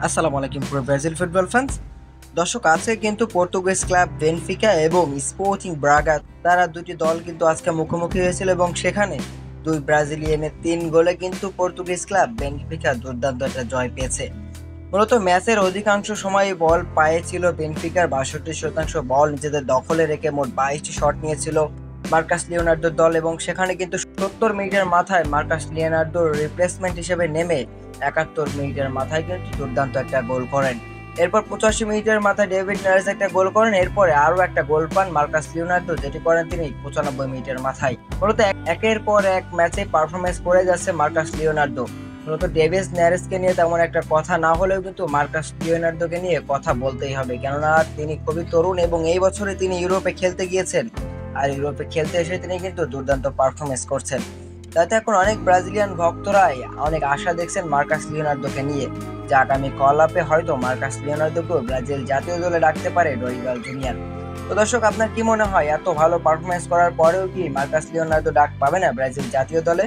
আসসালামু আলাইকুম পুরো ব্রাজিল ফুটবল ফ্যান্স। দর্শক, আজকে কিন্তু পর্তুগিজ ক্লাব বেনফিকা এবং স্পোর্টিং ব্রাগা তারা দুটি দল কিন্তু আজকে মুখোমুখি হয়েছিল এবং সেখানে দুই ব্রাজিলিয়ানের 3 গোলে কিন্তু পর্তুগিজ ক্লাব বেনফিকা দুর্দান্ত একটা জয় পেয়েছে। মূলত ম্যাচের অধিকাংশ সময় বল পায়ে ছিল বেনফিকার, 62% বল নিজেদের দখলে রেখে মোট 22টি শট নিয়েছিল মার্কাস লিওনার্দোর দল এবং সেখানে কিন্তু 70 মিনিটের মাথায় মার্কাস লিওনার্দোর রিপ্লেসমেন্ট হিসেবে নেমে 71 মিনিটের মাথায় কিন্তু দুর্দান্ত একটা গোল করেন। এরপর 85 মিনিটের মাথায় ডেভিড নারেস একটা গোল করেন, এরপরে আরো একটা গোল পান মার্কাস লিওনার্দো, যেটি করেন তিনি 95 মিনিটের মাথায়। মূলত একের পর এক ম্যাচে পারফরমেন্স করে যাচ্ছে মার্কাস লিওনার্দো। মূলত ডেভিড নারেসকে নিয়ে তেমন একটা কথা না হলেও কিন্তু মার্কাস লিওনার্দোকে নিয়ে কথা বলতেই হবে, কেননা তিনি খুবই তরুণ এবং এই বছরে তিনি ইউরোপে খেলতে গিয়েছেন। আর ইউরোপে খেলতে এসে তিনি কিন্তু দুর্দান্ত পারফরমেন্স করছেন। তাতে এখন অনেক ব্রাজিলিয়ান ভক্তরাই অনেক আশা দেখছেন মার্কাস লিওনার্দোকে নিয়ে, যে আগামী কল আপে হয়তো মার্কাস লিওনার্দোকেও ব্রাজিল জাতীয় দলে ডাকতে পারে ডরিবাল জুনিয়র। তো দর্শক, আপনার কি মনে হয়, এত ভালো পারফরমেন্স করার পরেও কি মার্কাস লিওনার্দো ডাক পাবে না ব্রাজিল জাতীয় দলে?